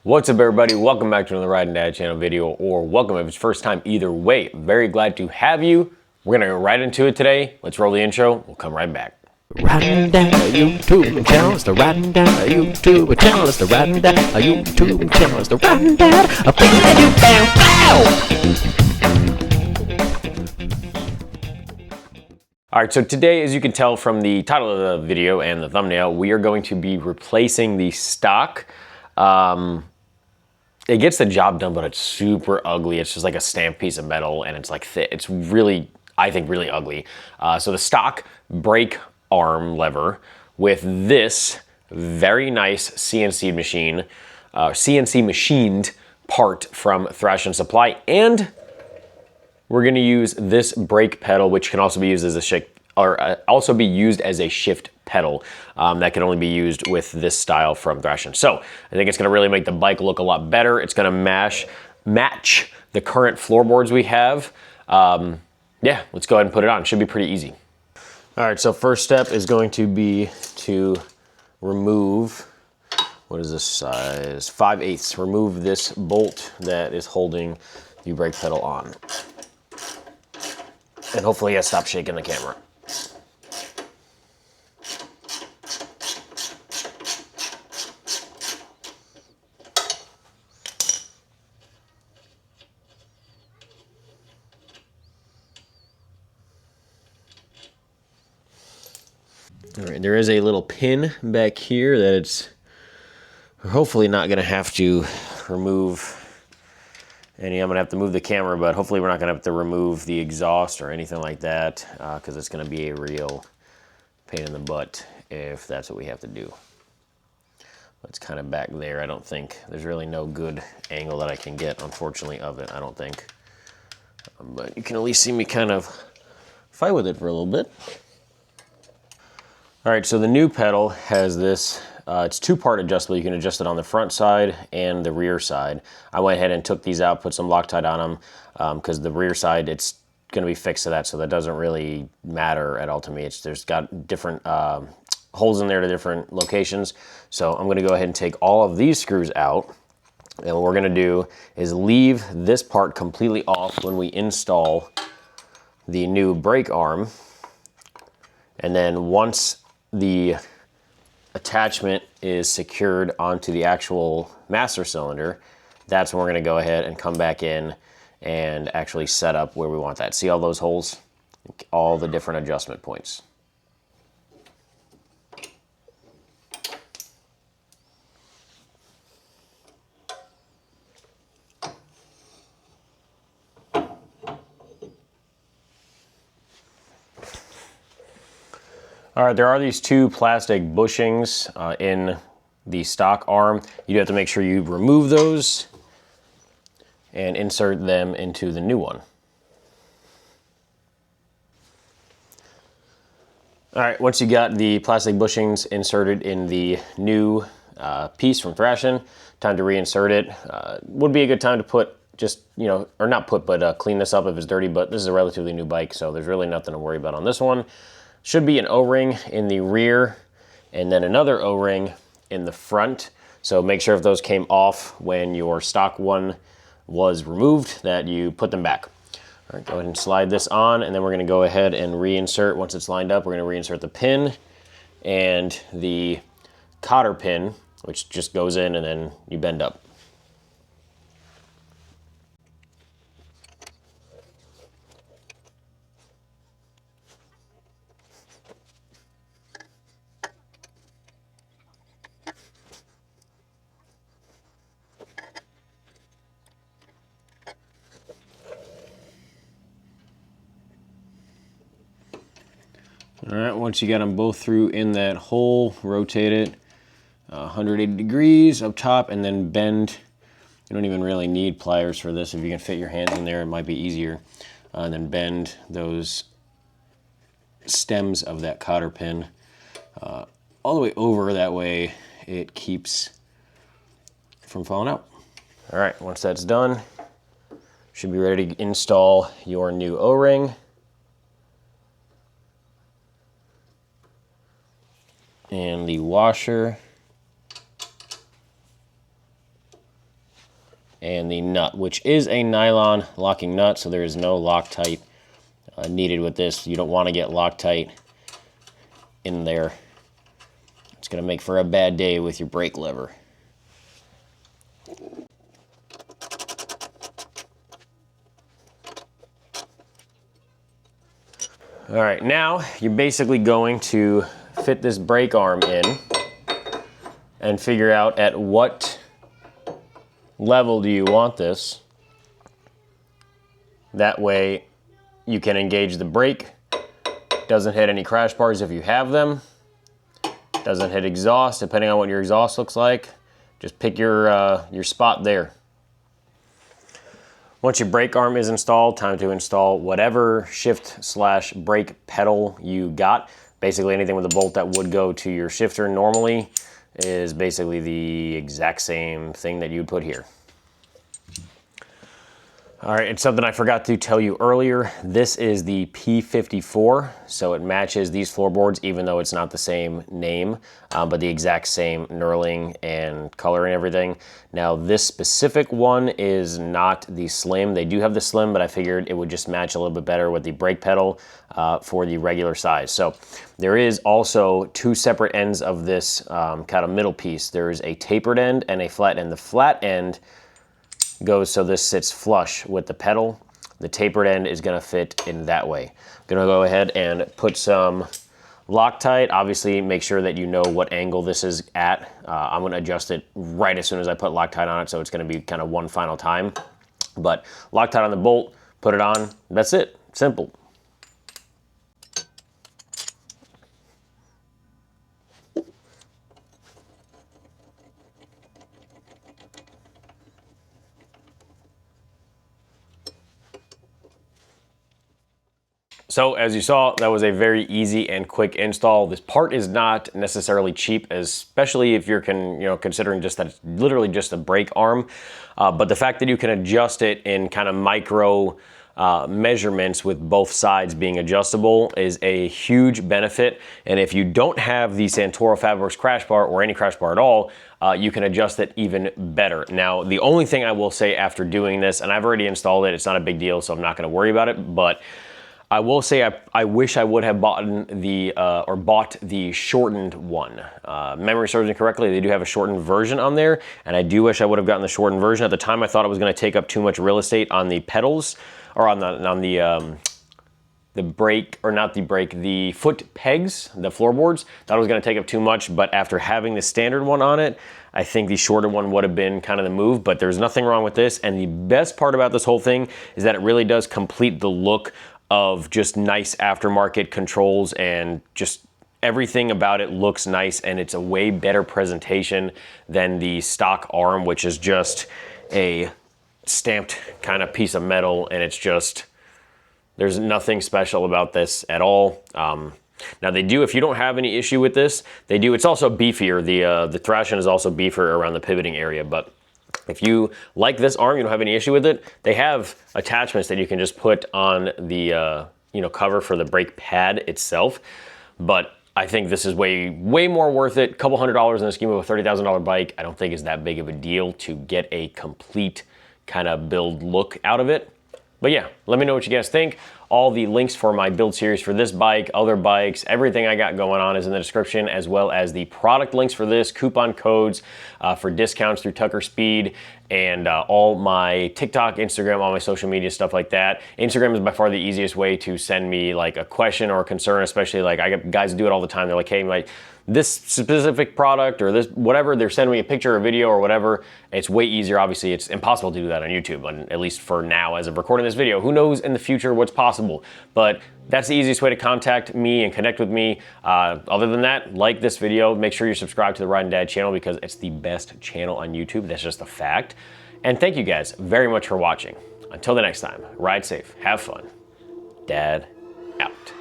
What's up, everybody? Welcome back to another Ride and Dad channel video, or welcome if it's first time. Either way, very glad to have you. We're gonna go right into it today. Let's roll the intro. We'll come right back. Riding down a YouTube channel, it's the Riding Down a YouTube channel, it's the Riding Down a YouTube channel, it's the Riding Down a All right, so today, as you can tell from the title of the video and the thumbnail, we are going to be replacing the stock. It gets the job done, but it's super ugly. It's just like a stamped piece of metal, and it's like thick. It's really, I think, really ugly. So the stock brake arm lever with this very nice CNC machine, CNC machined part from Thrashin Supply, and we're gonna use this brake pedal, which can also be used as a shift, pedal that can only be used with this style from Thrashin. So I think it's gonna really make the bike look a lot better. It's gonna match the current floorboards we have. Yeah, let's go ahead and put it on. Should be pretty easy. All right, so first step is going to be to remove, what is this size? 5/8. Remove this bolt that is holding the brake pedal on. And hopefully I stop shaking the camera. All right, there is a little pin back here that it's hopefully not gonna have to remove any. I'm gonna have to move the camera, but hopefully we're not gonna have to remove the exhaust or anything like that, because it's gonna be a real pain in the butt if that's what we have to do. But it's kind of back there. I don't think, there's really no good angle that I can get, unfortunately, of it, I don't think. But you can at least see me kind of fight with it for a little bit. All right, so the new pedal has this, it's two-part adjustable. You can adjust it on the front side and the rear side. I went ahead and took these out, put some Loctite on them, because the rear side, it's gonna be fixed to that, so that doesn't really matter at all to me. There's got different holes in there to different locations. So I'm gonna go ahead and take all of these screws out. And what we're gonna do is leave this part completely off when we install the new brake arm. And then once the attachment is secured onto the actual master cylinder, that's when we're gonna go ahead and come back in and actually set up where we want that. See all those holes? All the different adjustment points. All right, there are these two plastic bushings in the stock arm. You do have to make sure you remove those and insert them into the new one. All right, once you got the plastic bushings inserted in the new piece from Thrashin, time to reinsert it. Would be a good time to put just, you know, or not put, but clean this up if it's dirty, but this is a relatively new bike, so there's really nothing to worry about on this one. Should be an O-ring in the rear and then another O-ring in the front. So make sure if those came off when your stock one was removed that you put them back. All right, go ahead and slide this on, and then we're gonna go ahead and reinsert. Once it's lined up, we're gonna reinsert the pin and the cotter pin, which just goes in and then you bend up. All right, once you got them both through in that hole, rotate it 180 degrees up top and then bend. You don't even really need pliers for this. If you can fit your hands in there, it might be easier. And then bend those stems of that cotter pin all the way over. That way it keeps from falling out. All right, once that's done, should be ready to install your new O-ring. And the washer. and the nut, which is a nylon locking nut, so there is no Loctite needed with this. You don't want to get Loctite in there. It's going to make for a bad day with your brake lever. All right, now you're basically going to fit this brake arm in and figure out at what level do you want this. That way you can engage the brake, doesn't hit any crash bars if you have them, doesn't hit exhaust depending on what your exhaust looks like. Just pick your spot there. Once your brake arm is installed, time to install whatever shift/brake pedal you got. Basically anything with a bolt that would go to your shifter normally is basically the exact same thing that you'd put here. All right, it's something I forgot to tell you earlier. This is the P54, so it matches these floorboards even though it's not the same name, but the exact same knurling and color and everything. Now this specific one is not the slim. They do have the slim, but I figured it would just match a little bit better with the brake pedal for the regular size. So there is also two separate ends of this kind of middle piece. There's a tapered end and a flat end. The flat end goes so this sits flush with the pedal. The tapered end is gonna fit in that way. I'm gonna go ahead and put some Loctite. Obviously make sure that you know what angle this is at. I'm gonna adjust it right as soon as I put Loctite on it, so it's gonna be kind of one final time. But Loctite on the bolt, put it on, that's it, simple. So as you saw, that was a very easy and quick install. This part is not necessarily cheap, especially if you're considering just that it's literally just a brake arm. But the fact that you can adjust it in kind of micro measurements with both sides being adjustable is a huge benefit. And if you don't have the Santoro Fabrics crash bar or any crash bar at all, you can adjust it even better. Now, the only thing I will say after doing this, and I've already installed it, it's not a big deal, so I'm not gonna worry about it, but I will say I wish I would have bought the shortened one. Memory serves me correctly, they do have a shortened version on there, and I do wish I would have gotten the shortened version. At the time, I thought it was going to take up too much real estate on the pedals, or on the brake, or not the brake, the foot pegs, the floorboards. Thought it was going to take up too much, but after having the standard one on it, I think the shorter one would have been kind of the move, but there's nothing wrong with this. And the best part about this whole thing is that it really does complete the look of just nice aftermarket controls, and just everything about it looks nice, and it's a way better presentation than the stock arm, which is just a stamped kind of piece of metal, and it's just, there's nothing special about this at all. Now they do, if you don't have any issue with this, they do, it's also beefier. The Thrashin is also beefier around the pivoting area, but if you like this arm, you don't have any issue with it, they have attachments that you can just put on the cover for the brake pad itself. But I think this is way more worth it. Couple $100 in the scheme of a $30,000 bike, I don't think is that big of a deal to get a complete kind of build look out of it. But yeah, let me know what you guys think. All the links for my build series for this bike, other bikes, everything I got going on is in the description, as well as the product links for this, coupon codes for discounts through Tucker Speed, and all my TikTok, Instagram, all my social media, stuff like that. Instagram is by far the easiest way to send me like a question or a concern, especially like I get guys do it all the time. They're like, hey, this specific product or this whatever, they're sending me a picture or video or whatever. It's way easier. Obviously, it's impossible to do that on YouTube, at least for now as of recording this video. Who knows in the future what's possible, but that's the easiest way to contact me and connect with me. Other than that, like this video, make sure you're subscribed to the Ride and Dad channel because it's the best channel on YouTube. That's just a fact. And thank you guys very much for watching. Until the next time, ride safe, have fun. Dad out.